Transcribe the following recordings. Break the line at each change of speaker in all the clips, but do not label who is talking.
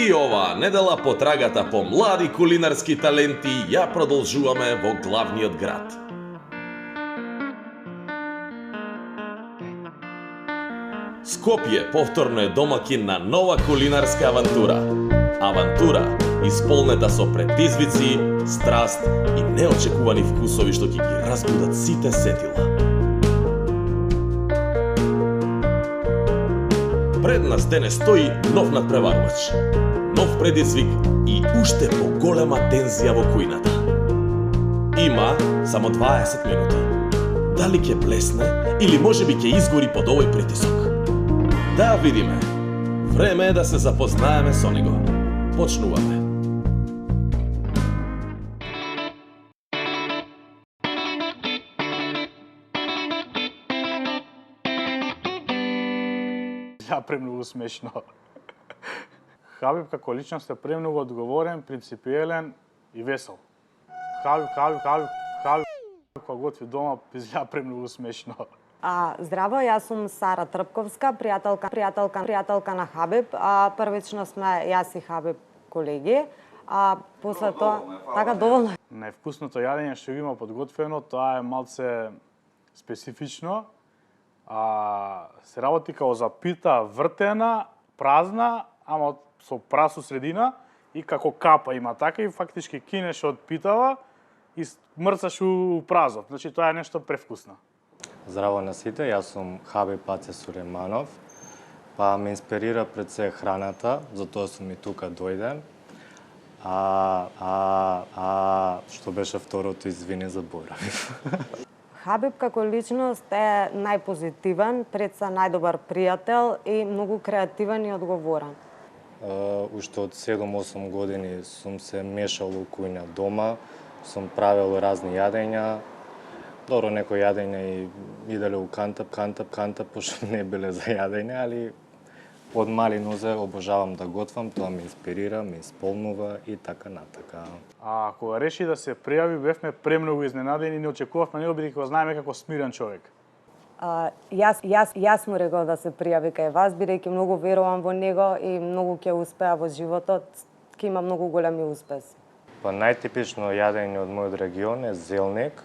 И оваа недела потрагата по млади кулинарски таленти ја продолжуваме во главниот град. Скопје повторно е домакин на нова кулинарска авантура. Авантура исполнета со предизвици, страст и неочекувани вкусови што ќе ги разбудат сите сетила. Пред нас денес стои нов надпреварувач, нов предизвик и уште поголема тензија во кујната. Има само 20 минути. Дали ќе блесне или можеби ќе изгори под овој притисок? Да видиме. Време е да се запознаеме со него. Почнуваме.
Ја премногу смешно. Хабиб како личност е премногу одговорен, принципиелен и весел. Хабиб кога готви дома, изгледа премногу смешно.
Здраво, јас сум Сара Трпковска, пријателка на Хабиб. Првично сме јас и Хабиб колеги. После тоа, така доволно.
Највкусното јадење што го има подготвено, тоа е малце специфично. Се работи као запита вртена, празна, ама со прасу средина и како капа има така и фактички кинеш од питава и мрцаш у празот. Значи тоа е нешто превкусно.
Здраво на сите, јас сум Хабиб Паце Суреманов. Ме инспирира пред се храната, затоа сум и тука дојден. Што беше второто, извини, заборавив.
Хабиб како личност е најпозитивен, пред се најдобар пријател и многу креативен и одговорен.
Уште од 7-8 години сум се мешал у кујна дома, сум правил разни јадења. Добро, некои јадења и иделе у кантап, пошто не биле за јадење, али од мали нозе обожавам да готвам, тоа ме инспирира, ме исполнува и така натака.
Кога реши да се пријави, бевме премногу изненадени и не очекувавме него, бидејќи го знаеме како смирен човек.
Јас му рекол да се пријави кај вас, бидејќи многу верувам во него и многу ќе успеа во животот, ќе има многу големи успеси.
Најтипично јадење од мојот регион е зелник.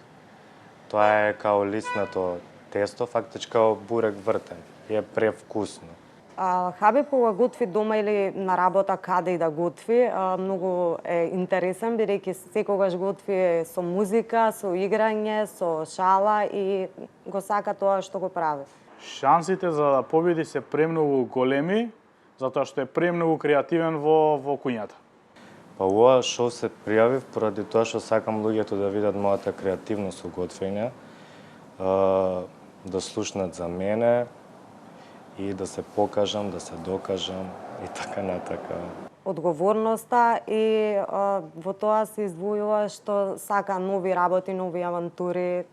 Тоа е као лиснато тесто, фактички као бурек вртен. И е превкусно.
Хабиб кога готви дома или на работа каде и да готви, многу е интересен, бидејќи секогаш готви со музика, со играње, со шала и го сака тоа што го прави.
Шансите за да победи се премногу големи, затоа што е премногу креативен во куњата.
Ова шоу се пријавив поради тоа што сакам луѓето да видат мојата креативност во готвење, да слушнат за мене и да се покажам, да се докажам и така натака.
Одговорноста и во тоа се издвојува што сака нови работи, нови авантури.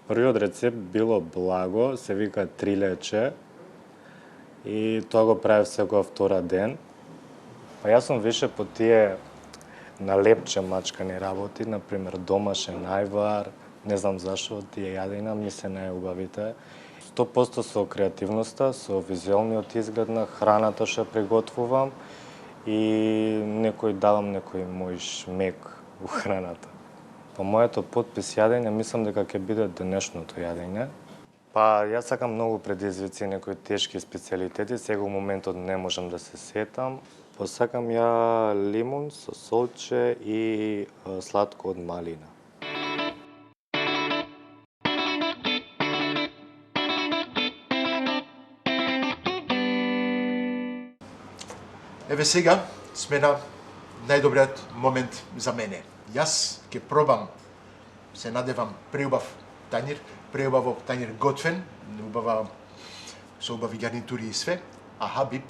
Првиот рецепт било благо, се вика трилече и тоа го правев секоја втора ден. Јас сум више по тие налепче мачкани работи, например домашен ајвар, не знам зашо тие јадења ми се најубавите. 100% со креативноста, со визуелниот изглед на храната што приготвувам и давам некој мој шмек у храната. По моето потпис јадење мислам дека ќе биде денешното јадење. Јас сакам многу предизвици, некои тешки специјалитети, сега у моментот не можам да се сетам. Посакам ја лимун со солче и сладко од малина.
Еве сега сме на најдобриот момент за мене. Јас ќе пробам, се надевам, преубав тањир готвен, со убави гарнитури и све, а Хабиб,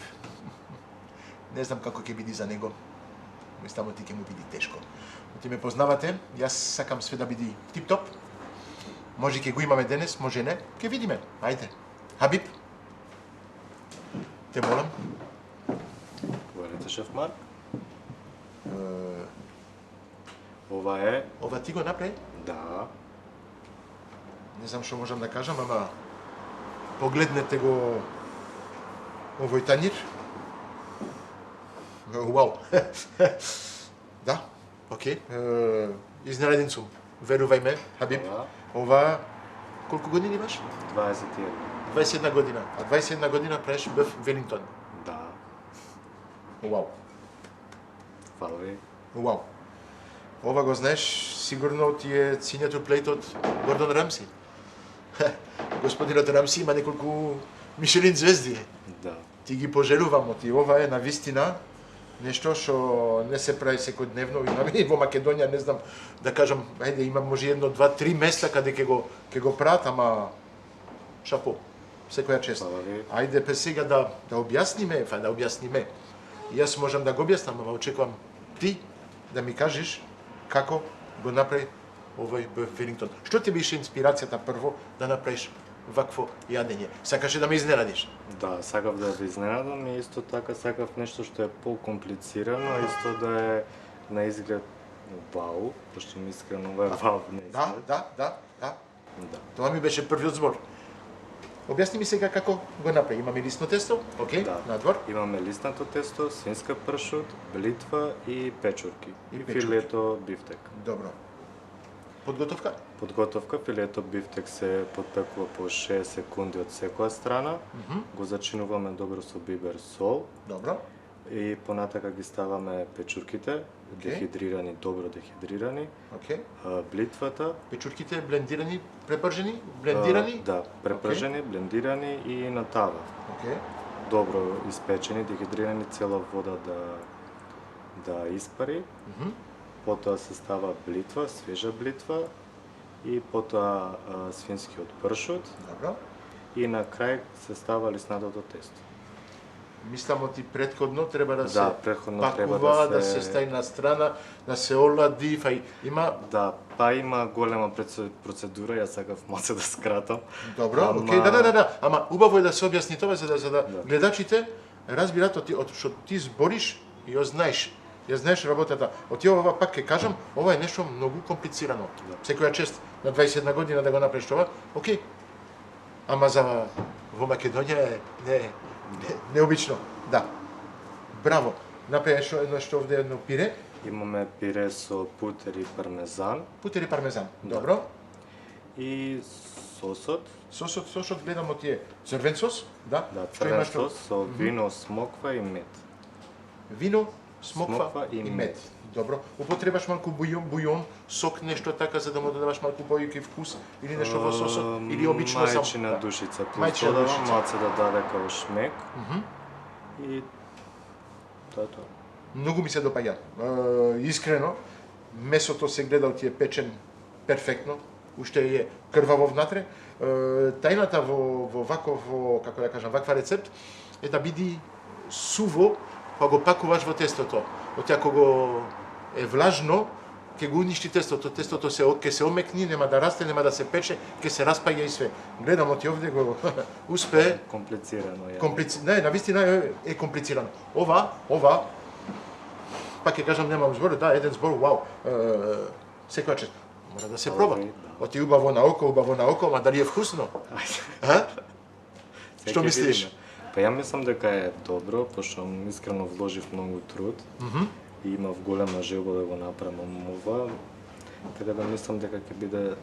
не знам како ќе биде за него, мислам ти ќе му биде тешко. Ти ме познавате, јас сакам све да биде тип-топ. Може ќе го имаме денес, може не, ќе видиме. Ајде. Хабиб, те молам.
Говорите, шеф Марк? Ова е...
Ова ти го направи?
Да.
Не знам што можам да кажам, ама погледнете го овој тањир. Вау. Да, окей. Изненаден сум. Верувај ме, Хабиб.
Ова.
Ова, колку години имаш?
21.
21 година. А 21 година правиш биф Велингтон.
Да,
Вау.
фала ви.
Вау. Ова го знаеш, сигурно ти е сињето плейт од Гордон Рамси. Господинот Рамси има неколку Мишелин звезди.
Да.
Ти ги пожелувам, ти ова е на вистина нешто што не се прави секојдневно. И во Македонија, не знам, да кажам, ајде, има може едно, два, три места каде ќе го прават, ама шапо, секоја чест.
Фала ви.
Ајде пе сега да објасниме. Јас можам да го објаснам, ама очекувам ти да ми кажеш како го направи овој биф Велингтон. Што ти беше инспирацијата прво да направиш вакво јадење? Сакаше да ме изненадиш?
Да, сакав да ви изненадам и исто така сакав нешто што е покомплицирано, а исто да е на изглед вау, пошто ми искрено ова е вау на изглед.
Да.
Да.
Тоа ми беше првиот збор. Објасни ми сега како го направи. Имаме лисно тесто, окей,
Да.
надвор.
Имаме лиснато тесто, свинска пршут, блитва и печурки.
И
И
печурки.
филето бифтек.
Добро. Подготовка?
Подготовка, филето бифтек се подпекува по 6 секунди од секоја страна. Го зачинуваме добро со бибер, сол
Добро.
и понатака ги ставаме печурките,
Окей.
дехидрирани, добро дехидрирани,
Окей.
блитвата,
Печурките блендирани, препржени, блендирани?
да, препржени, блендирани и на тава.
Окей.
Добро испечени, дехидрирани, цела вода да испари. Потоа се става блитва, свежа блитва и потоа свинскиот пршут
Добро.
и на крај се става лиснатото тесто.
Мислам ти предходно треба да се
претходно
пакува,
треба
да се стави на страна, да се олади, има
Да, па има голема процедура, јас сакав малце да скратам.
Добро,
Ама-
окей, да. Ама убаво е да се објасни тоа за да
Да.
гледачите разбират од што ти збориш и ја знаеш. Ја знаеш работата. Од ова пак ќе кажам, ова е нешто многу комплицирано.
Да.
Секоја чест на 21 година да го направиш тоа, окей. Ама за во Македонија е необично. Да. Браво. Направиш нешто овде едно пире,
Имаме пире со путер и пармезан
путери пармезан.
Да.
Добро.
и сосот,
Сосот гледам од тие црвен сос, да?
да,
Што
црвен
имаш што?
сос со вино, смоква и мед.
Вино, смоква
Смоква
и
и
мед.
мед.
Добро. Употребаш малку бујон, сок, нешто така за да му додаваш малку повеќе вкус или нешто во сосот или обично само.
Мајчина душица,
Мајчина
додавам
душица.
малце да даде као шмек. И тоа е тоа.
Многу ми се допаѓа. Искрено, месото се гледа од тие печен перфектно, уште е крваво внатре. Тајната во како да кажам, ваква рецепт е да биде суво, па го пакуваш во тестото. Од ако го е влажно, ќе го уништи тестото. Тестото ќе се омекни, нема да расте, нема да се пече, ќе се распаѓа и све. Гледам од овде го успее.
Комплицирано е.
Не, навистина е комплицирано. Ова, пак ќе кажам, немам збор, да, еден збор, вау, секоја чест. Мора да се проба.
Да.
Оти убаво на око, ама дали е вкусно? А?
Сега
Што
ќе
мислиш?
видиме. Па ја мислам дека е добро, пошто искрено вложив многу труд и имав голема желба да го направам ова, така да мислам дека ќе биде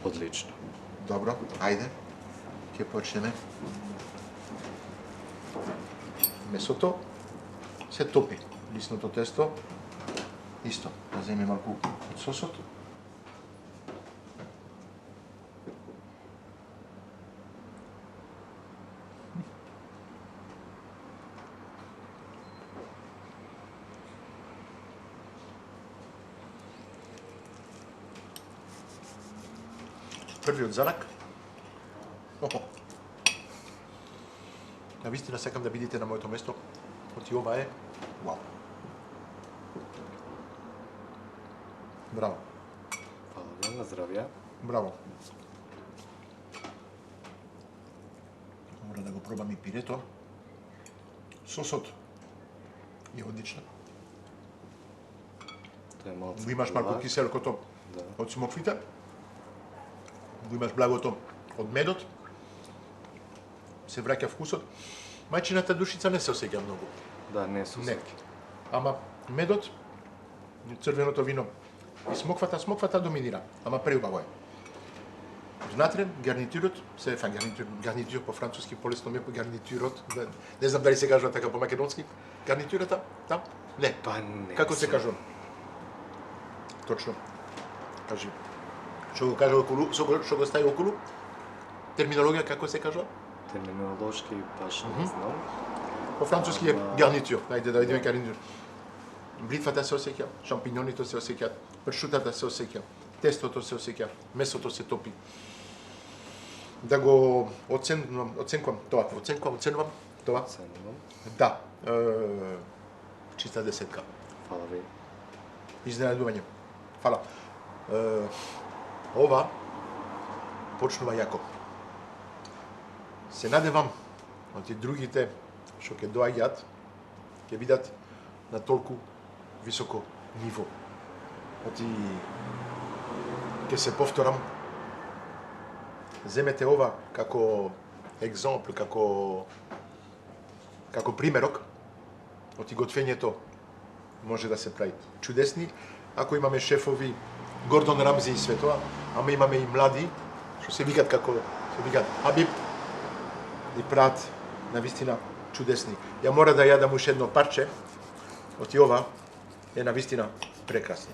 одлично.
Добро, ајде. Ќе почнеме. Месото се топи. Лисното тесто исто. Да земе малку од сосот. Првиот зарак. Навистина сакам да бидете на моето место. Оти ова е вау. Браво,
Фала ви, на здравје.
браво. Мора да го пробам и пирето. Сосот е одлично.
Тоа е малце.
Го имаш малку
благ.
киселкото
Да.
од смоквите. Го имаш благото од медот. Се враќа вкусот. Мајчината душица не се осеќа многу.
Да, не се
Не.
осеќа.
Ама медот, црвеното вино и смоквата доминира, ама преубаво е. Внатре гарнитурот, се гарнитур по француски полесно ме по гарнитурот, не знам дали се кажува така по македонски, гарнитурата, там? Не.
Па не.
Како се кажува? Точно. Кажи. Што го кажа околу, што го стави околу? Терминологија како се кажува?
Терминолошки баш не знам.
По француски е гарнитур. Ајде да видиме гарнитур. Бритвата се осеќа, шампиньоните се осеќаат, пршутата се осеќа, тестото се осеќа, месото се топи. Да го оценувам тоа.
Ценувам.
Да. Чиста десетка.
Фала ви.
Изненадување. Фала. Ова почнува јако. Се надевам од и другите што ќе доаѓаат, ќе видат на толку високо ниво. Оти ќе се повторам. Земете ова како екземпл, како примерок. Оти готвењето може да се прави чудесни, ако имаме шефови Гордон Рамзи и све тоа, ама имаме и млади што се викат Хабиб и прават навистина чудесни. Ја мора да јадам уште едно парче, оти ова е навистина прекрасно.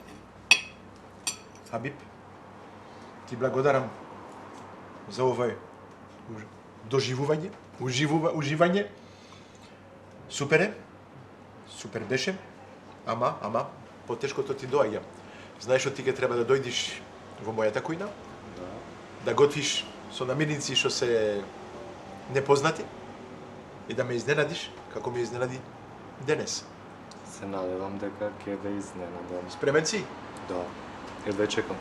Хабиб, ти благодарам за овој уживање. Супер беше, ама потешкото ти доаѓа. Знаеш што ти ќе треба да дојдиш во мојата кујна, да готвиш со намирници што се непознати и да ме изненадиш како ме изненади денес.
Се надевам дека ќе ве изненадам.
Спремен си?
Да. Едве чекам.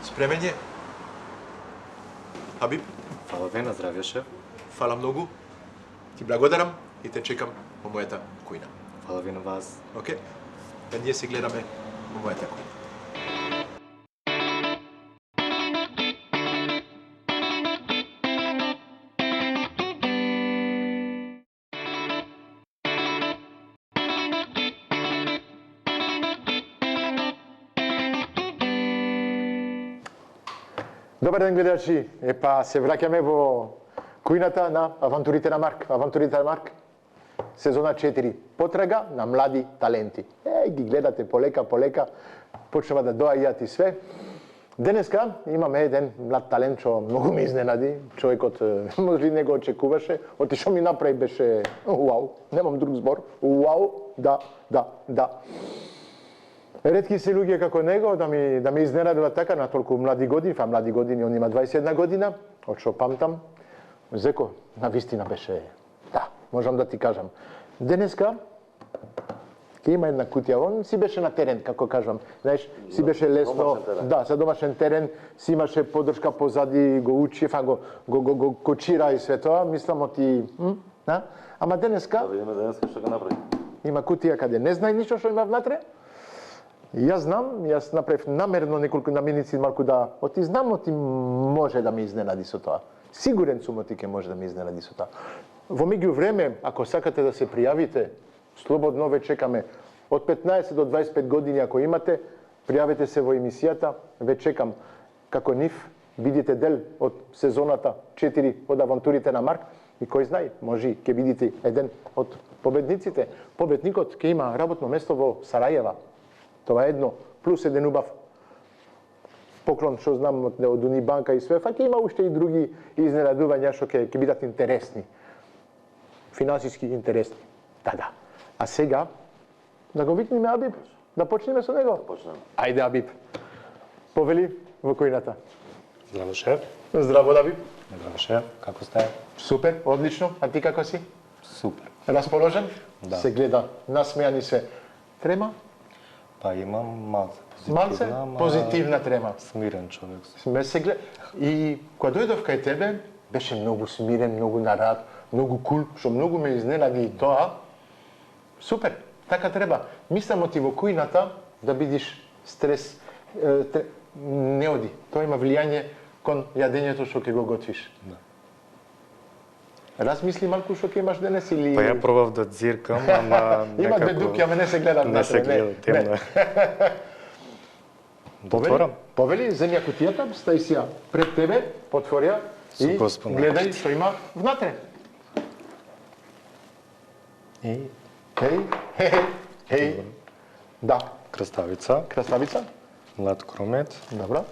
Спремен е? Хабиб,
Фала ви, на здравје, шеф.
фала многу. Ти благодарам и те чекам во мојата кујна.
Фала ви на вас.
Океј? Да ние се гледаме во мојата кујна.
Добар ден, гледачи. Се враќаме во кујната на Авантурите на Марк. Сезона 4. Потрага на млади таленти. Ги гледате полека, почнува да доаѓаат и све. Денеска имаме еден млад талент што многу ме изненади. Човекот може не го очекуваше. Оти што ми направи беше уау. Немам друг збор. Уау, да. Ретки се луѓе како него да ме изненадува така на толку млади години, он има 21 година, од што памтам. Зеко, навистина беше, да, можам да ти кажам. Денеска ќе има една кутија, он си беше на терен, како кажам. Знаеш, си беше лесно, да, за домашен терен, си имаше поддршка позади, го учи, го кочира и све тоа, мислам оти, ама денеска...
Да видиме денеска што го направи.
Има кутија каде не знае ништо што има внатре. Јас направив намерно неколку намирници малку да знам, може да ме изненади со тоа. Сигурен сум ќе може да ме изненади со тоа. Во меѓувреме, ако сакате да се пријавите, слободно ве чекаме. Од 15 до 25 години ако имате, пријавете се во емисијата, ве чекам како нив, бидите дел од сезоната 4 од Авантурите на Марк и кој знае, може ќе бидите еден од победниците. Победникот ќе има работно место во Сарајева. Тоа е едно, плюс еден убав поклон, што знам од Унибанка и све, ќе има уште и други изненадувања што ќе бидат интересни. Финансиски интересни. Да. А сега, да го викнеме Абиб, да почнеме со него?
Почнеме.
Ајде, Абиб. Повели во којната.
Здраво, шеф.
Здраво, Абиб.
Здраво, шеф. Како сте?
Супер, одлично. А ти како си?
Супер.
Расположен?
Да.
Се гледа, насмејани се. Трема?
Па имам малце
Малце? Позитивна трема.
Смирен човек.
Сме се гледа. И кога дојдов кај тебе, беше многу смирен, многу на рад, многу кул, што многу ме изненади и тоа. Супер, така треба. Мислам ти во кујната да бидиш стрес, не оди. Тоа има влијање кон јадењето што ќе го готвиш.
Да.
Размисли малку што ќе имаш денес или...
Па ја пробав да дзиркам, ама
Има две
некако
дуки, ама не се гледат
не се гледа, темно е. Да отворам?
Повели, земи ја кутијата, стај си ја пред тебе, потвори ја и
Господ
гледај што има внатре. Еј, еј. Да,
Краставица,
краставица,
млад кромет,
добро,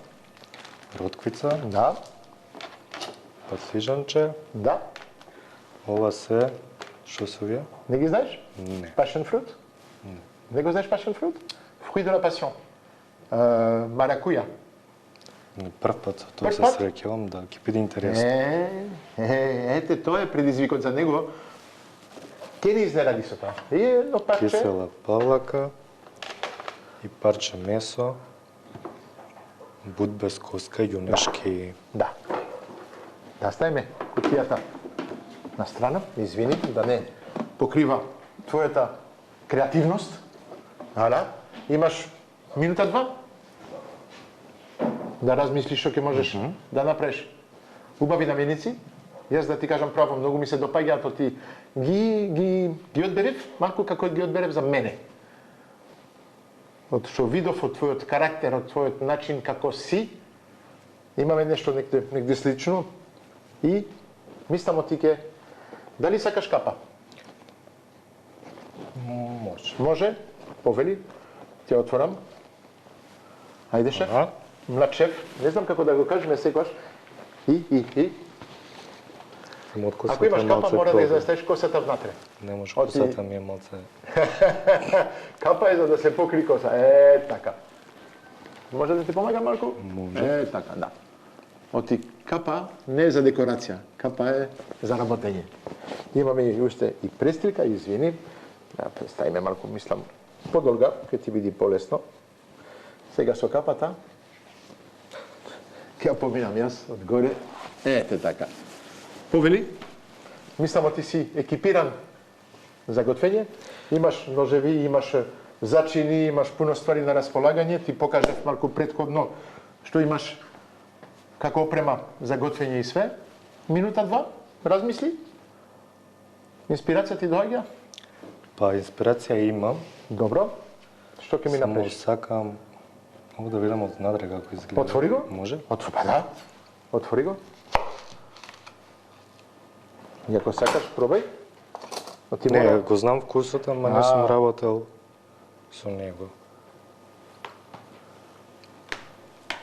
ротквица,
да,
пацлижанче,
да.
ова се, што се овие?
Не ги знаеш?
Не.
Passion fruit? Не го знаеш passion fruit? Fruit de la passion. Маракуја.
Прв пат со тоа
Прв
се
пат?
среќавам, да, ќе биде интересно.
Ете, тоа е предизвикот за него. Ке не изненади со тоа. И едно парче.
Кисела павлака и парче месо, буд без коска, јунешки.
Да. Да ставиме кутијата на страна, извини, да не покрива твојата креативност. Ала, имаш минута-два да размислиш што ќе можеш да направиш. Убави наменици. Јас да ти кажам право, многу ми се допаѓаат, ти ги одберев, малку како ги одберев за мене. Од што видов од твојот карактер, од твојот начин како си, имаме нешто негде слично и мислам ти ке... Дали сакаш капа?
Може.
Може? Повели? Ти ја отворам. Ајде шеф.
Ага.
Млад шеф. Не знам како да го кажеме секогаш. И.
Од косата
Ако имаш капа,
малце
мора да
пробам.
израстеш косата внатре.
Не може,
Оти-
косата ми е малце...
Капа е за да се покри коса. Е, така. Може да ти помага малку?
Може.
Е, така, да. Оти капа не е за декорација. Капа е за работење. Имаме и уште и престрика, извини. Да, представиме малку, мислам, подолга, ќе ти биде полесно. Сега со капата, ќе ја поминам јас од горе. Ете така. Повели, мислам, ти си екипиран за готвење. Имаш ножеви, имаш зачини, имаш пуно ствари на располагање. Ти покажав малку претходно што имаш како опрема за готвење и све. Минута-два, размисли. Инспирација ти доаѓа?
Па, инспирација имам.
Добро. Што ќе ми
Само
направиш?
сакам... Мога да видам од надре како изгледа.
Отвори го?
Може?
Па да. Отвори го. И ако сакаш, пробај. Но ти
Не,
мора...
го знам вкусот, ама не сум работел со него.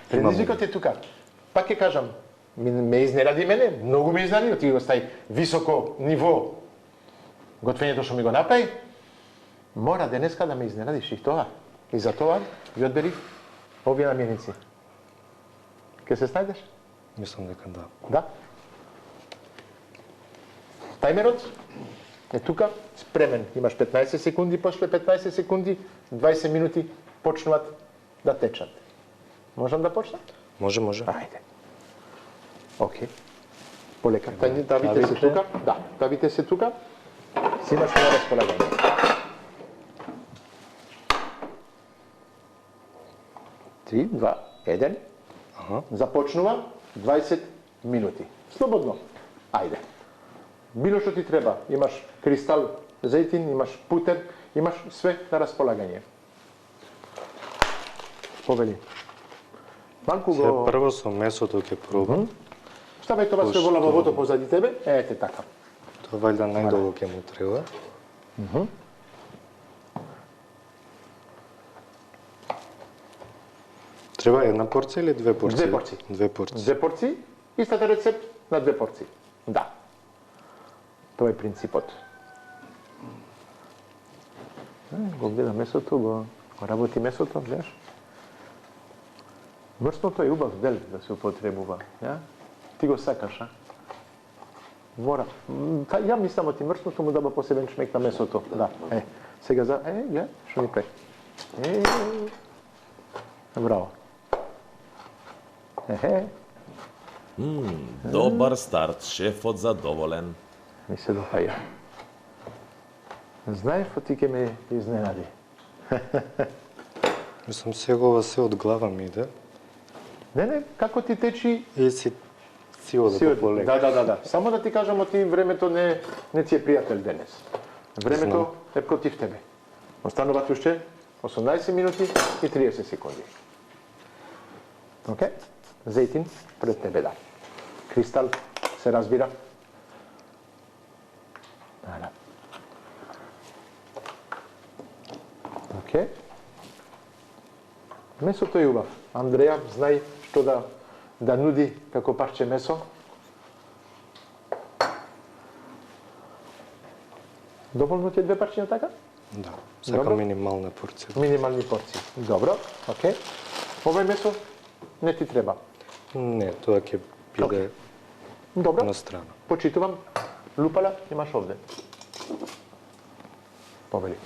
Предизвикот е тука. Пак ќе кажам, ме изненади мене, многу ме изненади, ти го стај високо ниво готвењето што ми го направи. Мора денеска да ме изненадиш и тоа. И за тоа ги одбери овие наменици. Ке се снајдеш?
Мислам дека да.
Да. Тајмерот е тука, спремен. Имаш 15 секунди, после 15 секунди, 20 минути почнуваат да течат. Можам да почнам?
Може.
Ајде. Океј. Полека. Тавите се тука. Да, тавите се тука. Си имаш на располагање. Три, два, еден.
Аха.
Започнува 20 минути. Слободно. Ајде. Било што ти треба. Имаш кристал зејтин, имаш путер, имаш све на располагање. Повели. Малку
Се
го...
прво со месото ќе пробам.
Ставај тоа све во лавовото позади тебе. Ете така.
Тоа вајда најдолго ќе му треба. Треба една порција или две порции?
Две порции.
Две порции.
Две порции, истата рецепт на две порции. Да. Тоа е принципот. Го гледа месото, го работи месото, гледаш? Мрсното е убав дел да се употребува. Ја? Ти го сакаш, а? Мора. Ја мислам ти мрсното му даба посебен шмек на месото. Да. Сега за... гледа, што ни прави. Браво.
Добар старт, шефот задоволен.
Ми се допаѓа. Знаеш, ти ке ме изненади.
Мислам, сегова се од глава ми иде.
Не, како ти течи,
И си Сиво да полека.
Да. Само да ти кажам, ти времето не ти е пријател денес. Времето е против тебе. Остануваат уште 18 минути и 30 секунди. Океј? Зејтин пред тебе, да. Кристал, се разбира? Да. Океј. Месото е убав. Андреја, знај што да нуди како парче месо. Доволно ти е 2 парчиња така?
Да, сакам минимална порција.
Минимални порции. Добро, окей. Ова месо не ти треба.
Не, тоа ќе биде
Добро.
на страна.
Почитувам. Лупала имаш овде. Повели.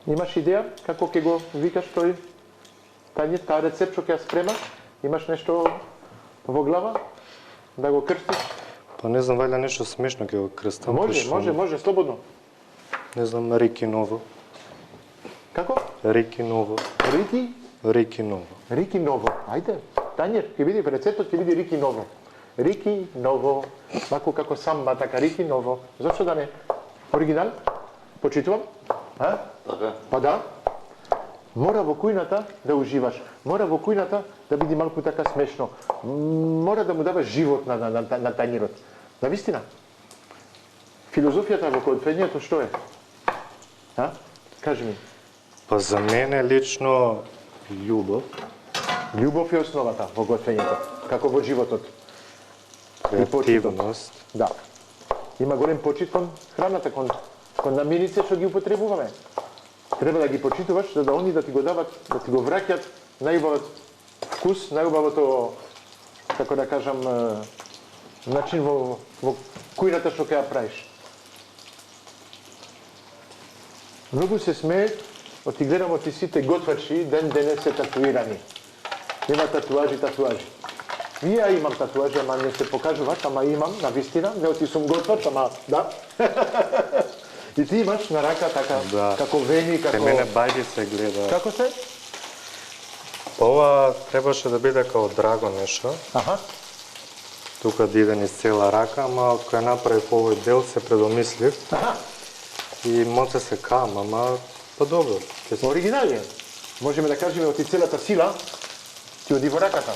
Имаш идеја како ќе го викаш тој тањер, таа рецепт што ќе ја спремаш? Имаш нешто во глава да го крстиш?
Па не знам, вајде нешто смешно ќе го крстам.
Може, слободно.
Не знам, Рики Ново.
Како?
Рики Ново.
Рики Ново. Ајде, тањер, ќе биде рецептот, ќе биде Рики Ново. Рики Ново. Мако како самба, така Рики Ново. Зошто да не? Оригинал? Почитувам?
Така.
Па да. Мора во кујната да уживаш. Мора во кујната да биде малку така смешно. Мора да му даваш живот на тањерот. На вистина. Филозофијата во готвењето што е? Кажи ми.
Па за мене лично љубов.
Љубов е основата во готвењето, како во животот.
Креативност.
Да. Има голем почит кон храната, кон намирици што ги употребуваме. Треба да ги почитуваш, за да они да ти го дават, да ти го враќат најубавот вкус, најубавото, како да кажам, начин во кујната што ќе ја правиш. Многу се смеет, оти гледам оти сите готвачи, ден денес се татуирани. Има татуажи. И ја имам татуажи, ама не се покажуваат, ама имам, на вистина, не оти сум готвач, ама да. И ти имаш на рака така,
Да.
како вени, како...
Кај мене бајди се гледа.
Како се?
Па ова требаше да биде као драго нешто.
Аха.
Тука да иде низ цела рака, ама од која направив овој дел се предомислив.
Аха.
И моце се кам, ама па добро.
Оригинален. Можеме да кажеме оти целата сила ти оди во раката.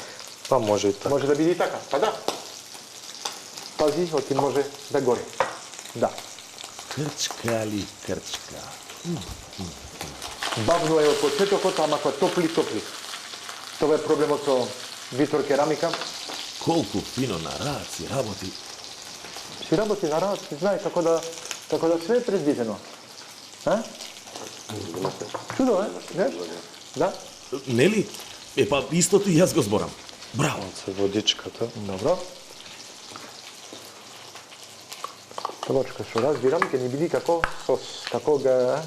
Па може и така.
Може да биде и така. Па да. Пази, оти може да гори. Да.
Крчка.
Бавно е од почетокот, ама кога топли. Тоа е проблемот со Витор Керамика.
Колку фино на рад си работи.
Си работи на рад, знае како да све е предвидено. Чудо, знаеш? Да.
Нели? Па истото и јас го зборам. Браво.
Се водичката.
Добро. Табачка, што разбирам, ќе ни биде како сос, како га...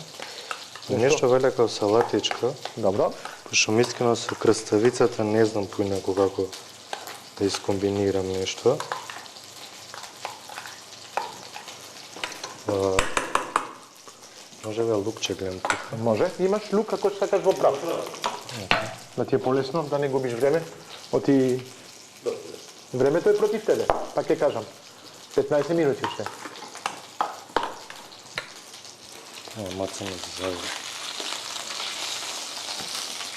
Нешто веле као салатичка.
Добро.
Пошто искрено со крставицата не знам поинаку како да искомбинирам нешто. Може бе лукче гледам тука.
Може. Имаш лук ако сакаш во прав. Да ти е полесно, да не губиш време. Оти... Времето е против тебе, пак ќе кажам. 15 минути уште.
Маца ми зави.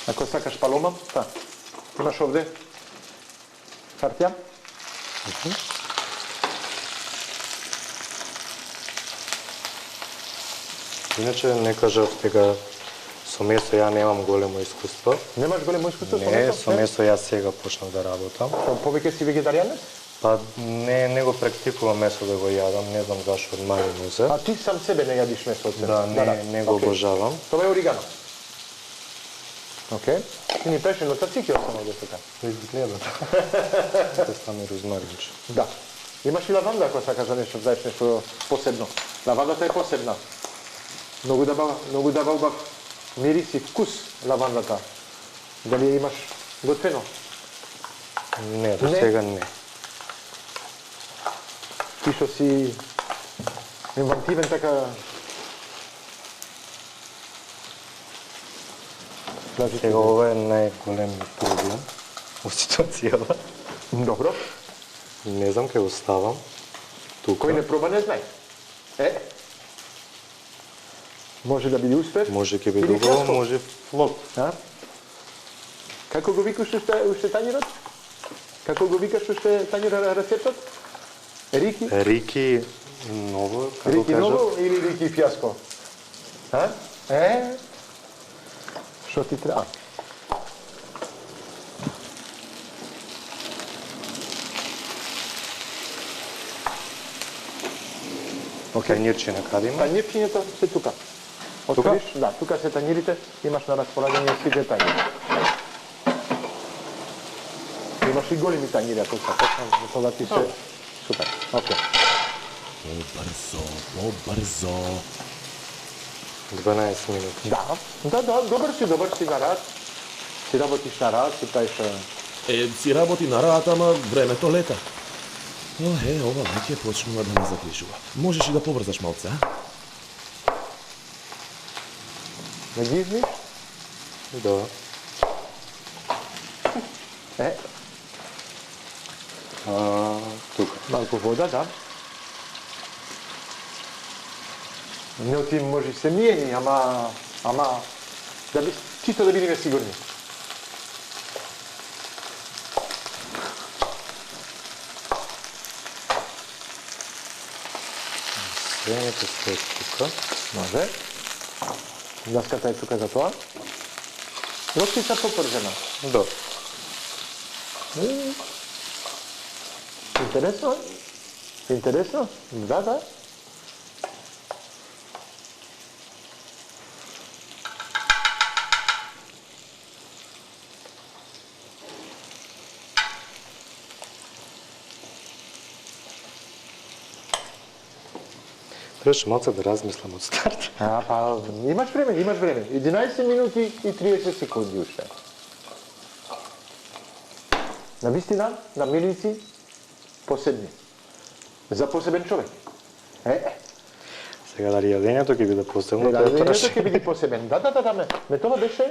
Ако сакаш палома, та. Имаш овде хартија.
Иначе не кажав дека со месо ја немам големо искуство.
Немаш големо искуство со
Не,
месо?
со месо јас сега почнав да работам.
Повеќе си вегетаријанец?
Па не го практикувам месо да го јадам, не знам зашо од мали му се.
А ти сам себе не јадиш месо од себе?
Да, не го
Океј.
обожавам.
Тоа е оригано. Океј. Ти ни пеше, но цацики останал овде тука.
Изгледа. Те стане розмаринче.
Да. Имаш и лаванда ако сакаш да нешто, знаеш нешто посебно. Лавандата е посебна. Многу дава убав мирис и вкус лавандата. Дали ја имаш готвено?
Не, до
Не.
сега не.
Ти што си инвентивен така... Кажете.
Сега ова е најголем проблем во ситуацијата.
Добро.
Не знам кај го ставам. Тука.
Кој не проба не знае. Може да биде успех.
Може ќе биде
или
убаво,
фиаско.
може флоп.
А? Како го викаш уште тањерот? Како го викаш уште тањерот рецептот? Рики?
Рики ново, како
Рики
кажат.
ново или Рики фиаско? А? Што ти треба?
Тањирче на каде има?
Тањирчињето се тука. Откриш? Да, тука се тањирите, имаш на располагање сите тањири. Имаш и големи тањири, ако сакаш, тоа ти се супер. Окей.
Побрзо.
12 минути.
Да, добар си на рад. Си работиш на рад, си правиш...
Си работи на рад, ама времето лета. Ова веќе почнува да ме загрижува. Можеш и да побрзаш малце, а?
Не ги изниш?
Да. Тука.
Малку вода, да. Не ти може се миени, ама да би чисто да бидеме сигурни.
Свењето стои тука.
Може. Даската е тука за тоа. Лопtica попржена.
Да.
Интересно? Интересно? Да.
Требаше малце да размислам од старт.
Имаш време. 11 минути и 30 секунди уште. На вистина, на милици, посебни. За посебен човек.
Сега дали јадењето ќе биде посебно, тоа е
Јадењето
прашање.
ќе биде посебен. Да. Ме тоа беше,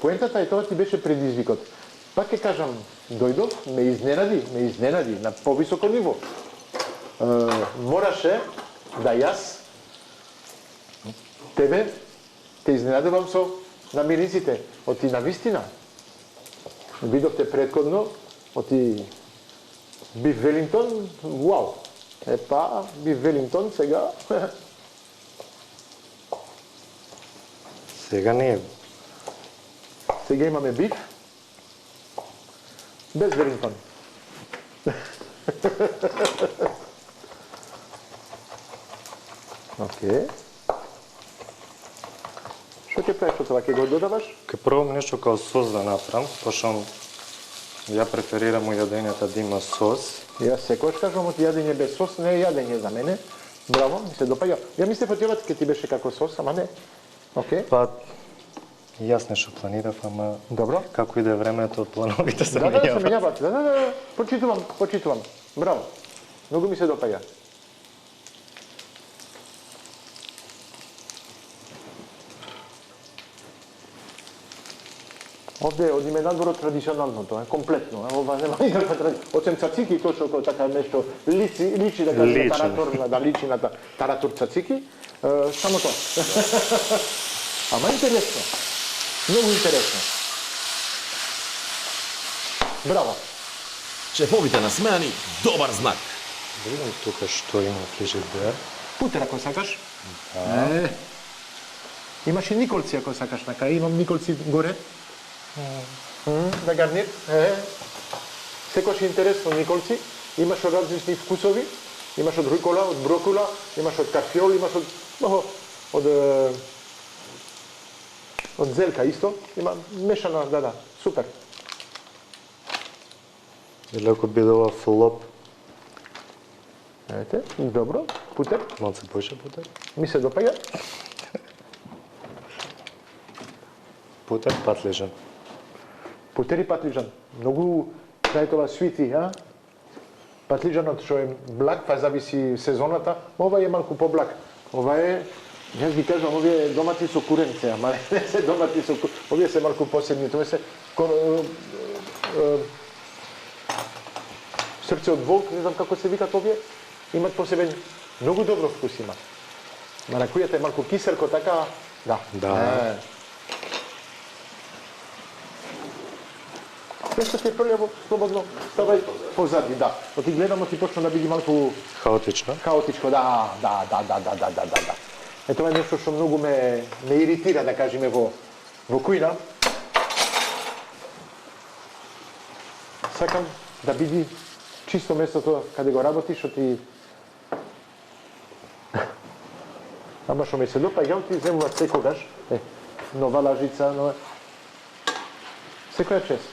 поентата и тоа ти беше предизвикот. Пак ќе кажам, дојдов, ме изненади на повисоко ниво. Мораше да јас тебе те изненадувам со намириците. Оти на вистина. Видовте предходно, оти биф Велингтон, вау. Биф Велингтон сега.
Сега не е.
Сега имаме биф без Велингтон. Окей. Што ќе правиш од тоа? Ќе го додаваш?
Ке пробам нешто као сос да направам, пошто ја преферирам у јадењата да има сос.
Јас секогаш кажувам од јадење без сос не е јадење за мене. Браво, ми се допаѓа. Ја мислев од јават ке ти беше како сос, ама не. Окей.
Па, јас нешто планирав, ама
Добро.
како иде времето, плановите се
Да, се
менјават.
менјават. Да. Почитувам. Браво. Многу ми се допаѓа. Овде одиме надвор од традиционалното, комплетно. Ова нема никаква традиција. Осем цацики, точно кој така нешто личи да кажеме таратор, да личи на таратор цацики, само тоа. Ама интересно. Многу интересно. Браво.
Шефовите насмеани, добар знак.
Да видам тука што има фрижидер.
Путер ако сакаш. Имаш и николци ако сакаш на крај. Имам николци горе. Да гарнир. Секојаш е интересно николци. Имаш од различни вкусови. Имаш од рукола, од брокула, имаш од карфиол, имаш од зелка исто. Има мешана, да, супер.
Или ако биде ова флоп,
Ете, добро, путер.
малце поише путер.
Ми се допаѓа.
Путер патлижан.
Путер и патлижан. Многу знај тоа свити, Патлижанот што е благ, па зависи сезоната. Ова е малку поблаг. Ова е Јас ви кажам, овие домати со куренце, ама не се домати со куренце. Овие се малку посебни, тоа се срце од волк, не знам како се викат овие, имат посебен, многу добро вкус има. Маракујата е малку киселко, така, да.
Да.
Нешто ти е пролево, слободно, ставај позади, да. Оти гледам, ти почна да биде малку
Хаотично.
хаотичко, да. Е, тоа е нешто што многу ме иритира, да кажеме, во кујна. Сакам да биде чисто местото каде го работиш, што ти... Ама што ми се допаѓа, ти земуваат секогаш. Нова лажица, нова... Секоја чест.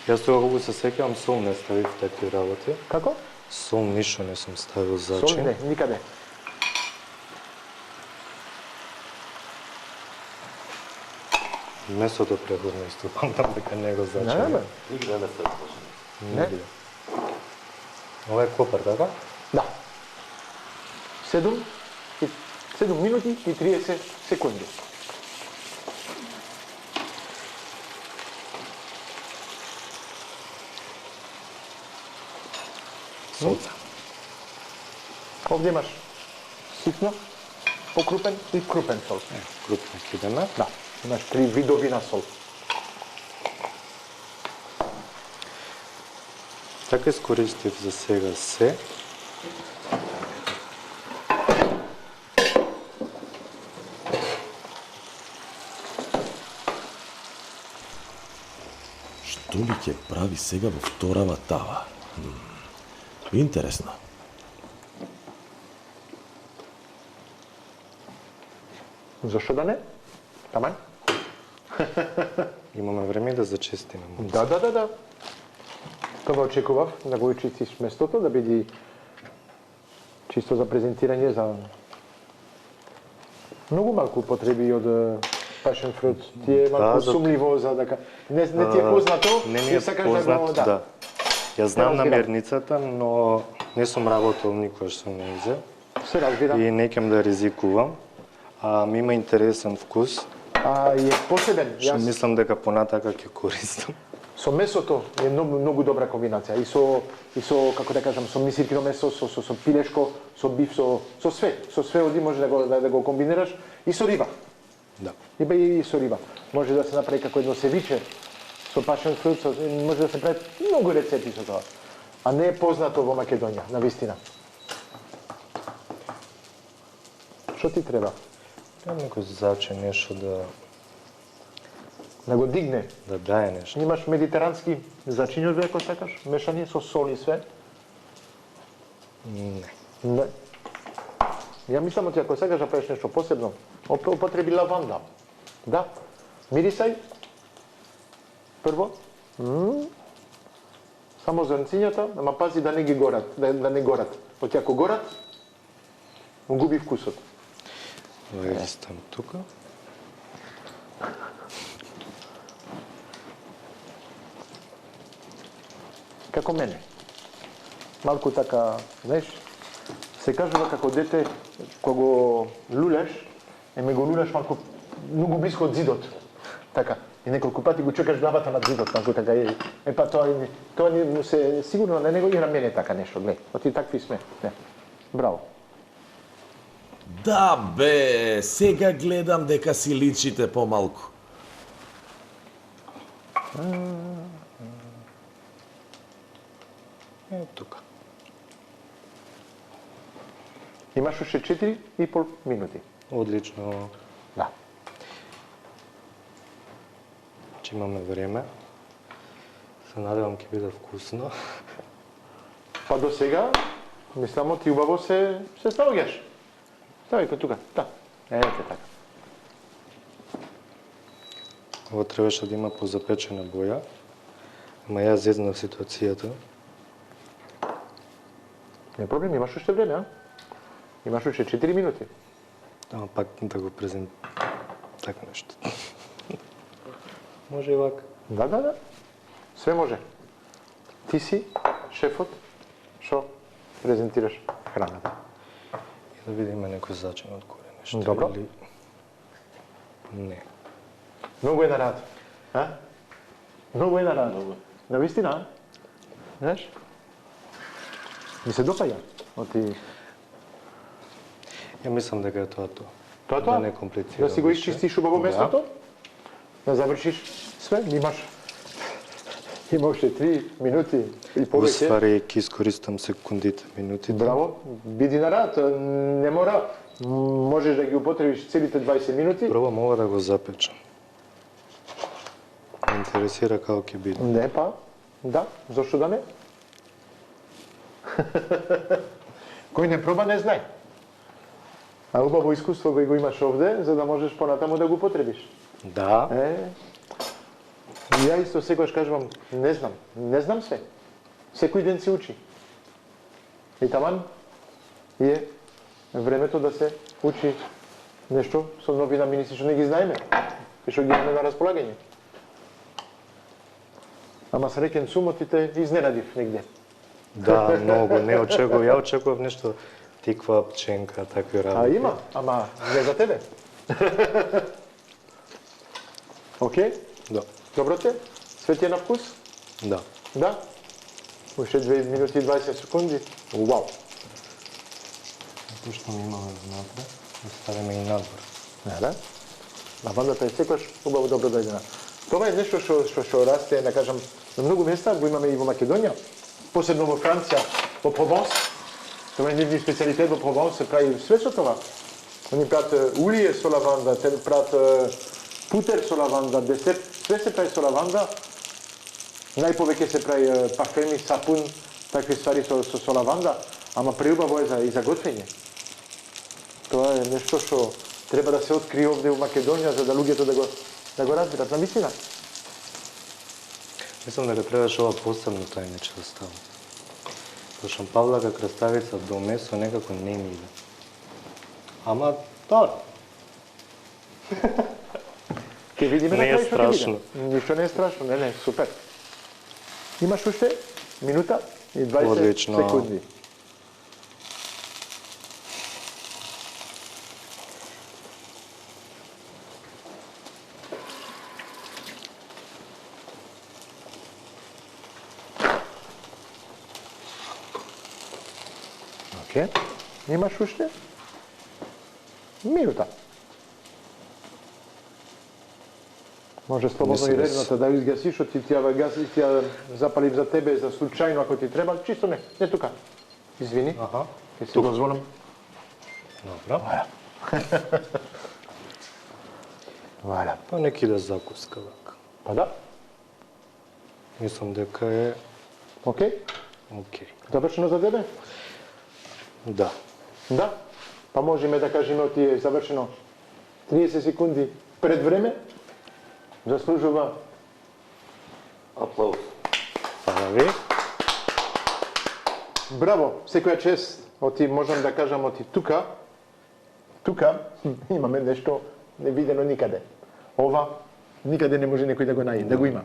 Јас тоа кога се сеќавам, сол не ставив такви работи.
Како?
Сол ништо не сум ставил
Сол
зачин.
не, никаде.
Месото преходно исто памтам дека не го зачинам.
Не, бе. Не?
Ова е копар, така?
Да. 7 минути и 30 секунди.
Солца.
Овде имаш ситно, покрупен и крупен сол.
Крупно кидаме.
Да, имаш 3 видови на сол.
Така искористив за сега се.
Што ли ќе прави сега во вторава тава? Интересно.
Зашо да не? Тамај?
Имаме време да зачистиме.
Да. Тоа очекував да го очистиш местото, да биде чисто за презентирање, за многу малку употреби од passion fruit. Ти е малку сумливо за дека не ти е познато,
Не ми е
сакаш
познат,
да го
да. Јас знам
разбирам.
намерницата, но не сум работел никош со нејзе
Се разбира.
и не ќам да ризикувам. Ми има интересен вкус,
Е посебен.
што
Јас
мислам дека понатака ќе користам.
со месото е многу добра комбинација. И со како да кажам, со мисиркино месо, со пилешко, со биф, со све. Со све оди може да го комбинираш и со риба.
Да.
И со риба. Може да се направи како едно севиче со passion fruit, може да се прави многу рецепти со тоа. А не е познато во Македонија, на вистина. Што ти треба?
Треба некој заче нешто
Да го дигне.
да дае нешто.
Имаш медитерански зачињови ако сакаш, мешани со сол и све.
Не.
Не. Ја мислам ти ако сакаш да правиш нешто посебно, употреби лаванда. Да. Мирисај. Прво. Само зрнцињата, ама пази да не ги горат, да не горат. Оти ако горат, му губи вкусот.
Ова ги ставам тука.
Како мене. Малку така, знаеш, се кажува како дете, кога го лулеш, ме го лулеш малку многу близко од зидот. Така. И неколку пати го чекаш главата над зидот, малку така па тоа не се сигурно на него и на мене така нешто, глед. Оти такви сме. Не. Браво.
Да бе, сега гледам дека си личите помалку.
Тука.
Имаш уште 4,5 минути.
Одлично.
Да.
Че имаме време. Се надевам ќе биде вкусно.
Па до сега, мислам ти убаво се ставаѓаш. Ставај кај тука. Да. Ете така.
Ова требаше да има позапечена боја, ама јас зезнав ситуацијата.
Не проблем, имаш уште време, а? Имаш уште 4 минути.
Ама пак да го така нешто. Може и вака.
Да. Све може. Ти си шефот што презентираш храната.
И да видиме некој зачин од горе Нешто
Добро.
или- Не.
Многу е на рад. А? Многу е на рад. На вистина, знаеш? Ми се допаѓа. Оти
Ја мислам дека е тоа.
Тоа
Да не комплицирам.
Да си го
више.
исчистиш убаво местото, да завршиш све, има уште 3 минути и
Во
повеќе.
ствари ќе искористам секундите, минутите.
Браво, биди на рад, не мора, можеш да ги употребиш целите 20 минути.
Пробам ова да го запечам. Ме интересира како ќе биде.
Не, па, да, зашто да не? Кој не проба, не знае. А убаво искуство кој го имаш овде, за да можеш понатаму да го потребиш.
Да,
И ја исто секогаш кажувам, не знам све. Секој ден се учи. И таман е времето да се учи нешто со нови наминици што не ги знаеме, и што ги имаме на располагање. Ама среќен сум, ти те изненадив негде.
да, многу. Не очекував, ја очекував нешто тиква, пченка, такви
А
работи.
има, ама не за тебе. Океј?
Да,
Добро те? Све ти е на вкус?
да.
Да? Уште 2 минути и 20 секунди. Вау!
Тоа што ми имаме внатре, да ставиме и надвор.
Да. Лавандата е секогаш убаво добро дојдена. Тоа е нешто што расте, да кажам, на многу места, го имаме и во Македонија, посебно во Франција, во Прованс. Тоа е нивни специјалитет во Прованс, се прави све со това. Они прават улие со лаванда, те прават путер со лаванда, десерт, све се прави со лаванда. Најповеќе се прави парфеми, сапун, такви ствари со лаванда, ама преубаво е и за готвење. Тоа е нешто што треба да се открие овде во Македонија за да луѓето да го разберат на вистина.
Мислам дека требаше ова посебно тајниче да става. Пошто павлака краставица до месо некако не ми иде. Ама, тоа.
Ќе видиме
Не е
на крај што ќе
страшно.
биде. Ништо не е страшно, не, супер. Имаш уште минута и 20
Одлично.
секунди. Океј. Имаш уште минута. Може слободно и
Мислам да
редното да изгасиш, ти ја гаси, ти ја запалим за тебе, за случајно ако ти треба, чисто не тука. Извини,
Аха.
ќе си дозволам.
Добро.
Валя.
Па неки да закуска вака.
Па да,
Мислам дека е
окей.
окей.
Завршено за тебе?
Да.
Да. Па можеме да кажеме ти е завршено 30 секунди пред време. Заслужува
Аплауз.
Фала ви.
браво, секоја чест. Оти можам да кажам оти тука имаме нешто невидено никаде. Ова никаде не може некој да го најде, да го има.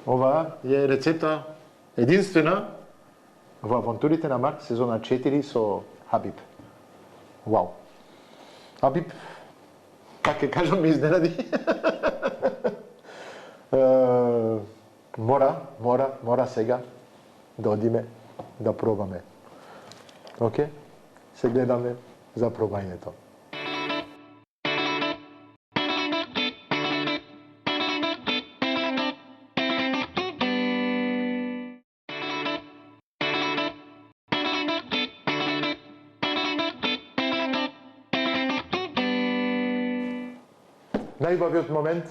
Ова е рецепта единствена во авантурите на Марк сезона 4 со Хабиб. Вау. Хабиб, как ќе кажам, ме изненади. Мора сега да одиме да пробаме. Океј? Се гледаме за пробањето. Најубавиот момент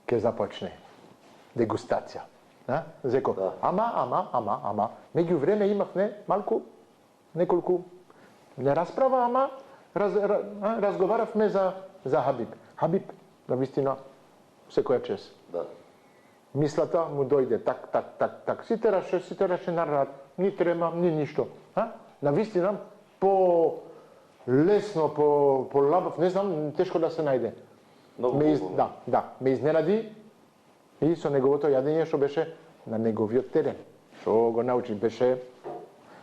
ќе започне. Дегустација. Зеко,
Да.
ама, меѓу време имавме малку, неколку, не расправа, ама разговаравме за Хабиб. Хабиб, навистина, секоја чест.
Да.
Мислата му дојде так. Си тераше на рад, ни трема, ни ништо. Навистина, по лесно, по лабав, не знам, тешко да се најде.
Многу хубаво.
Ме изненади и со неговото јадење што беше на неговиот терен. Што го научи, беше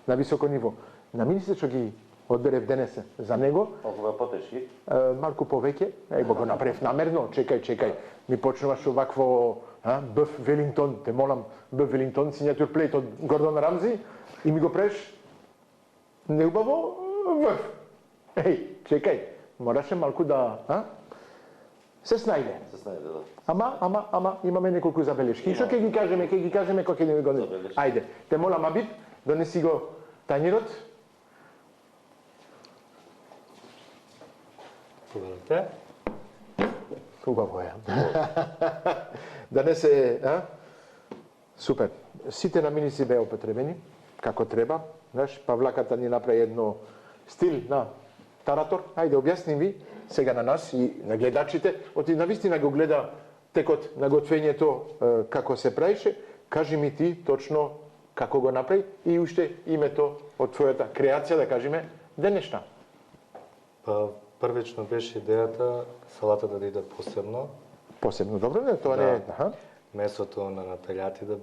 на високо ниво. Наминиците што ги одберев денес за него.
Колку е потешки?
Малку повеќе, го направив намерно, чекај. Ми почнуваш овакво Бъф Велингтон, те молам, Бъф Велингтон, синјатур плейт од Гордон Рамзи, и ми го правиш неубаво Бъф. Чекај, мораше малку да се снајде.
Да.
Ама, имаме неколку забелешки. Што ќе ги кажеме кога ќе го... Ајде, те молам, Абиб, донеси го тањирот.
Погledajte.
Убаво е. Донесе, Супер. Сите намирници беа употребени, како треба. Знаеш, Павлаката ни направи едно стил на таратор. Ајде, објасним ви, сега на нас и на гледачите, оти навистина го гледа текот на готвењето како се правише, кажи ми ти точно како го направи и уште името од твојата креација, да кажеме, денешна.
Па, првично беше идејата салатата да иде посебно.
Посебно добро, не? Тоа не е...
Месото на напелјати да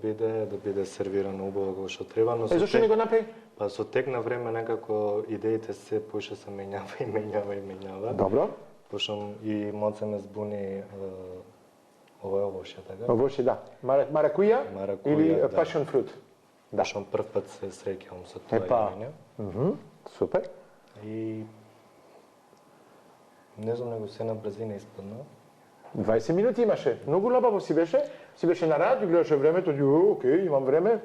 биде сервирано убаво како што треба, но
зашто не го направи?
Па со тек на време некако идеите се поише се менјава.
Добро.
Пошто и моце ме збуни ова е овоше, така?
Овоше, да. Маракуја или
да.
passion fruit. Да.
Пошто прв пат се среќавам со тоа
имене. Супер.
И не знам, него се на брзина испадна.
20 минути имаше. Многу лабаво си беше. Си беше на радио, гледаше времето, окей, имам време,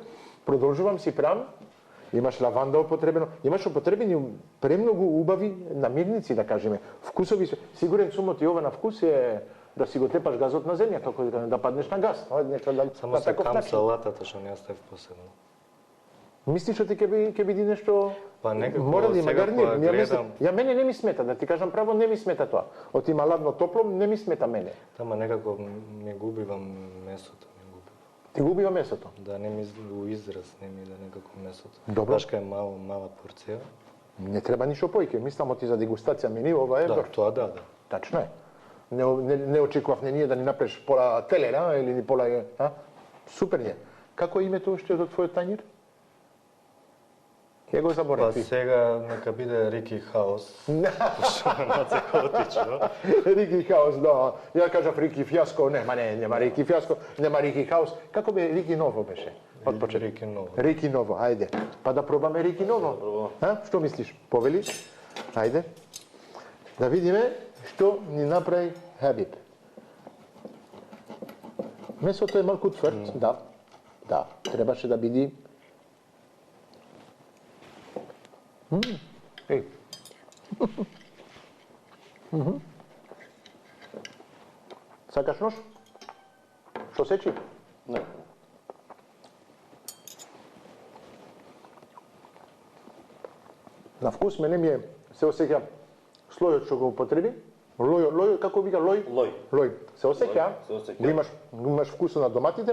продолжувам си правам. Имаш лаванда употребено. Имаш употребени премногу убави намирници, да кажеме. Вкусови се. Сигурен сум ти ова на вкус е да си го тепаш газот на земја, како да паднеш на газ.
Само се кам салатата што не оставив посебно.
Мислиш дека ќе биде нешто?
Па некако
мора да има
сега
гарнир.
кога гледам...
Ја мене не ми смета, да ти кажам право, не ми смета тоа. Оти има ладно топло, не ми смета мене.
Тама некако ми губивам месото,
Ти губива месото?
Да, не ми у израз, не ми да некако месото.
Добро.
Баш кај мала порција.
Не треба ништо поиќе, мислам оти за дегустација мени, ова е
Да,
добро.
тоа да.
Тачно е. Не очекував не ние да ни направиш пола телера или пола... Супер е. Како е името уште од твојот тањир? Ке го
Па
заборави.
сега нека биде Рики Хаус. Што е маце хаотично.
Рики Хаус, да. Ја кажав Рики Фиаско, нема Рики Фиаско, нема Рики Хаус. Како бе Рики Ново беше? Од почеток.
Рики Ново.
Рики Ново, ајде. Па да пробаме Рики Ново. Што мислиш? Повели? Ајде. Да видиме што ни направи Хабиб. Месото е малку тврд, да. Да, требаше да биде. Еј. Сакаш нож? Што сечи?
Не.
На вкус мене ми е, се осеќа слојот што го употреби. Лој, како вика лој? Лој. Се осеќа?
Се осеќа.
Го имаш вкусот на доматите,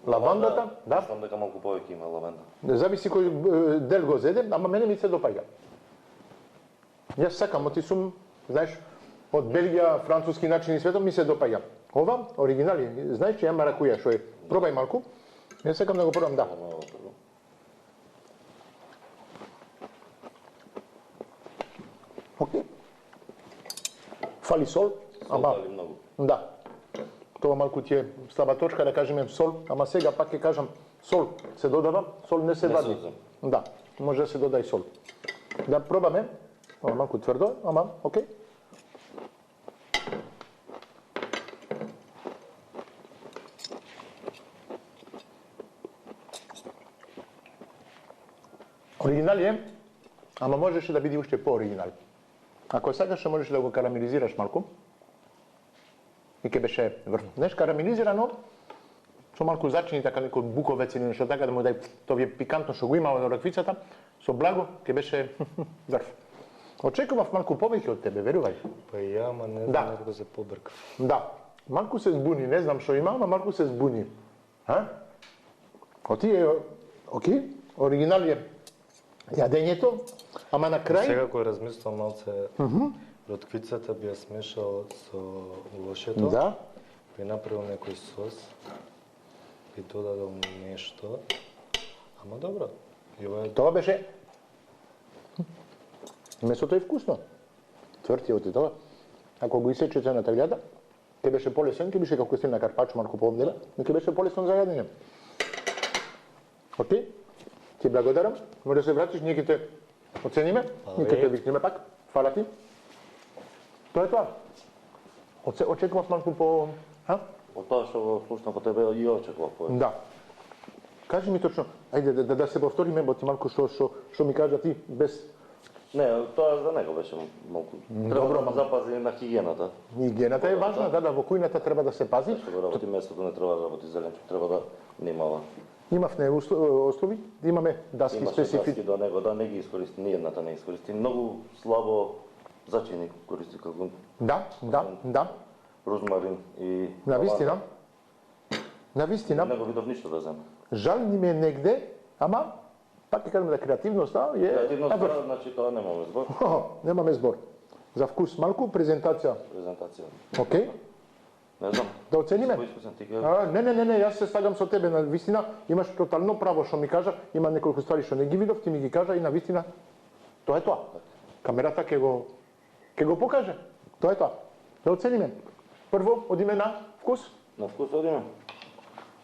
лавандата, да.
Мислам дека малку повеќе има лаванда.
Зависи кој дел го зеде, ама мене ми се допаѓа. Јас сакам, оти сум, знаеш, од Белгија, француски начини светот ми се допаѓа. Ова, оригинали, знаеш че ја маракуја, што е, пробај малку. Јас сакам да го пробам, да. Окей. Фали сол, ама...
Фали многу.
Да. Тоа малку ти е слаба точка, да кажеме сол, ама сега пак ќе кажам сол се додава, сол не се вади. Да, може да се дода и сол. Да пробаме. Ова малку тврдо, ама окей. Оригинал е, ама можеше да биде уште по-оригинал. Ако сакаш, можеш да го карамелизираш малку. И ќе беше врв. Знаеш, карамелизирано, со малку зачини, така некој буковец или нешто така, да му дај тоа пикантно што го има од раквицата, со благо, ќе беше врв. Очекував малку повеќе од тебе, верувај.
Па и ја, ама не знам, некако се побркав.
Да, малку се збуни, не знам што има, ама малку се збуни. Оти е, окей, оригинал е јадењето, ама на крај...
Сега кој размислам малце, ротквицата би ја смешал со лошето,
Да.
би направил некој сос, би додадал нешто, ама добро. И ова е...
Тоа беше Месото е вкусно. Тврд е од тоа. Ако го исечете на таглјата, ќе беше полесен, ќе беше како стил на карпачо Марко Поло нели? Но ќе беше полесно за јадење. Океј? Ти благодарам. Може да се вратиш, ние ќе те оцениме, ние ќе те викнеме пак. Фала ти. Тоа е тоа. Очекував малку по...
Од тоа што го слушнав по тебе и очекував повеќе.
Да. Кажи ми точно, ајде да се повториме, бо ти малку што ми кажа ти без...
Не, тоа за него беше малку. Треба да запази на хигиената.
Хигиената е важна, да, во кујната треба да се пази.
Што го работи местото, не треба да работи зеленчук, треба да внимава.
Имавме услови, имаме даски
Имаше
специфични.
даски до него, да не ги искористи, ни едната не искористи. Многу слабо зачини користи како
Да.
розмарин и...
Навистина.
Не го видов ништо да земе.
Жал ни ме негде, ама пак ќе кажам да креативноста е...
Креативноста, значи тоа немаме збор.
Немаме збор. За вкус малку, презентација. Океј.
Не знам.
Да оцениме? Не, јас се слагам со тебе, на вистина имаш тотално право што ми кажа, има неколку ствари што не ги видов, ти ми ги кажа и на вистина тоа е тоа. Камерата ќе го покаже. Тоа е тоа. Да оцениме. Прво одиме на вкус.
На вкус одиме.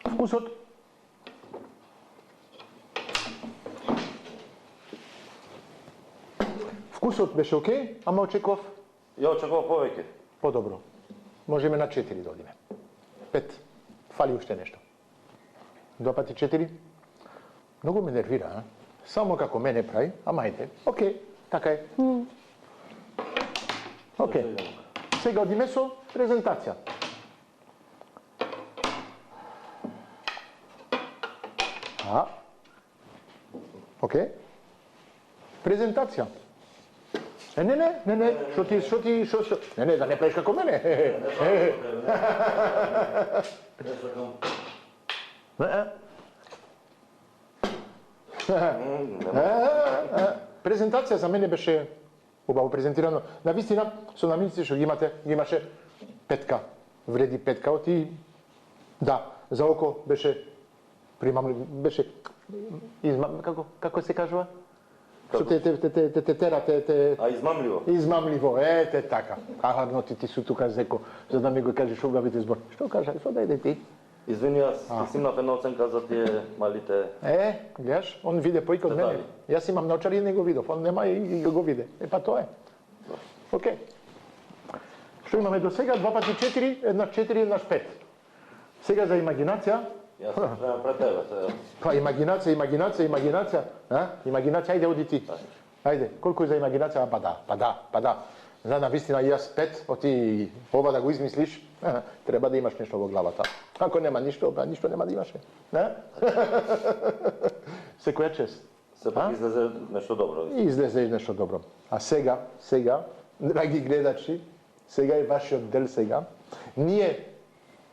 Вкусот. Вкусот беше окей, ама очекував
Ја очекував повеќе.
подобро. Можеме на 4 да одиме. 5. Фали уште нешто. 2 пати 4. Многу ме нервира, а? Само како мене прави, ама ајде. Океј, така е. Океј. Сега одиме со презентација. Океј. Презентација. Не, што ти, Не, да не правиш како мене. Презентација за мене беше убаво презентирано. Навистина, со намениците што ги имаше петка. Вреди петка, оти... Да, за око беше примамливо, беше како се кажува? Што те тера,
измамливо.
Измамливо, ете така. Кахарно ти су тука зеко, за да ми го кажеш убавите збор. Што кажа, што да иде ти?
Извини, јас симнав една оценка за тие малите...
Гледаш, он виде поик од мене. Јас имам научари и не го видов, он нема и го виде. Па тоа е. Океј. Што имаме до сега? 2 пати 4, еднаш 4, еднаш 5. Сега за имагинација.
Јас треба пред тебе.
Па имагинација. Имагинација, ајде оди ти. Ајде, колку е за имагинација? Па да. За навистина и јас 5, оти ова да го измислиш, треба да имаш нешто во главата. Ако нема ништо, ништо нема да имаше. Секоја чест.
Сепак излезе нешто добро.
Излезе нешто добро. А сега, драги гледачи, сега е вашиот дел сега. Ние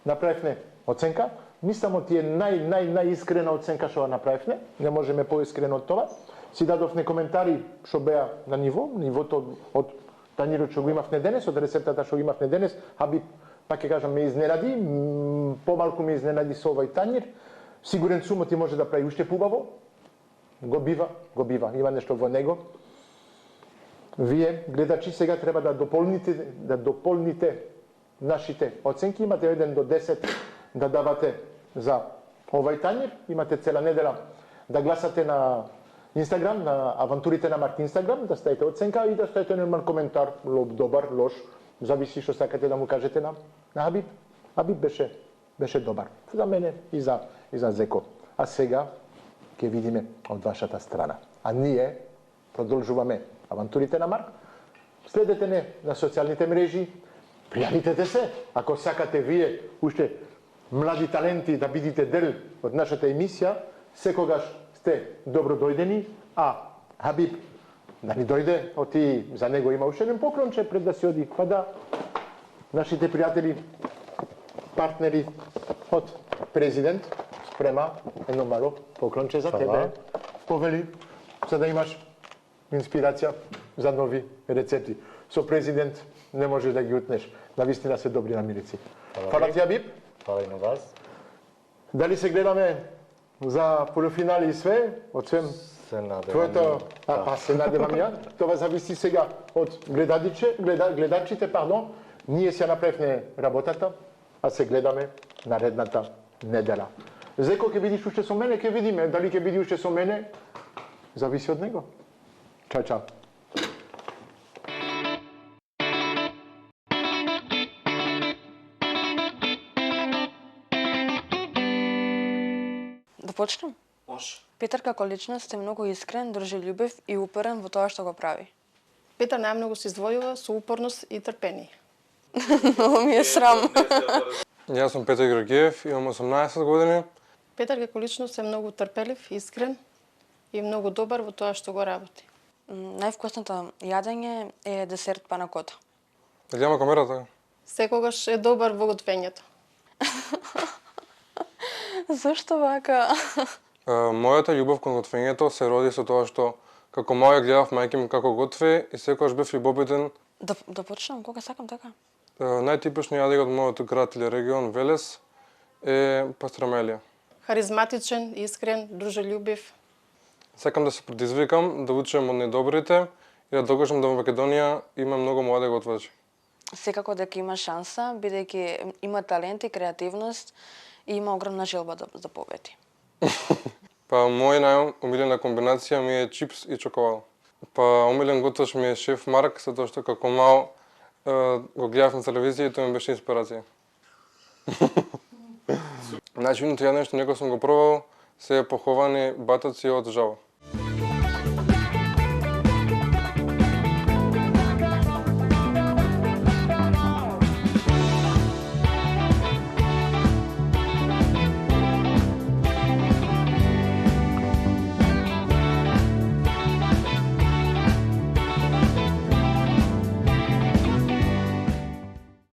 направивме оценка, мислам ти е најискрена оценка што направивме, не можеме поискрено од тоа. Си дадовме коментари што беа на нивото од танирот што го имавме денес, од рецептата што го имавме денес, Хабиб, пак ќе кажам, ме изненади, помалку ме изненади со овој танир. Сигурен сум ти може да прави уште побаво. Го бива, има нешто во него. Вие, гледачи, сега треба да дополните нашите оценки. Имате 1 до 10 да давате за овој танир. Имате цела недела да гласате на Инстаграм, на Авантурите на Марк Инстаграм, да ставите оценка и да ставите нормален коментар, добар, лош, зависи што сакате да му кажете на Хабиб. Хабиб беше добар. За мене и за Зеко. А сега ќе видиме од вашата страна. А ние продолжуваме Авантурите на Марк. Следете не на социјалните мрежи, пријавите се, ако сакате вие уште млади таленти да бидите дел од нашата емисија, секогаш сте добро дојдени, а Хабиб да ни дојде, оти за него има уште еден поклонче пред да си оди, па да нашите пријатели, партнери од президент спрема едно мало поклонче за тебе, повели, за да имаш инспирација за нови рецепти. Со президент не можеш да ги утнеш. Навистина се добри намирици. Фала ти, Хабиб.
Фала и на вас.
Дали се гледаме за полуфинали и све? Од свем
Се надевам.
Твоето, па се надевам ја, тоа зависи сега од гледачите, пардон. Ние се направивме работата, а се гледаме наредната недела. Зеко ќе бидиш уште со мене, ќе видиме. Дали ќе биди уште со мене, зависи од него. Чао, чао.
Да почнем?
Може.
Петар како личност е многу искрен, дружелюбив и упорен во тоа што го прави.
Петар најмногу се издвојува со упорност и трпение.
Многу ми е срам.
Јас сум Петар Георгиев, имам 18 години.
Петар како личност е многу трпелив, искрен и многу добар во тоа што го работи.
Највкусното јадење е десерт панакота.
Дали има камерата?
Секогаш е добар во готвењето.
Зашто вака?
Мојата љубов кон готвењето се роди со тоа што како мал ја гледав мајка ми како готви и секогаш бев љубовитен.
Да почнем, кога сакам така?
Најтипично јадење од мојот град или регион Велес е пастрамелија.
Харизматичен, искрен, дружелюбив.
Сакам да се предизвикам, да учам од најдобрите и да докажам да во Македонија има многу млади готвачи.
Секако дека има шанса, бидејќи има талент и креативност и има огромна желба да победи.
Па моја најомилена комбинација ми е чипс и чоколада. Па омилен готвач ми е шеф Марк, затоа што како мал го гледав на телевизија и тоа ми беше инспирација. Најчудното јадење што некој сум го пробал се поховани батаци од жаба.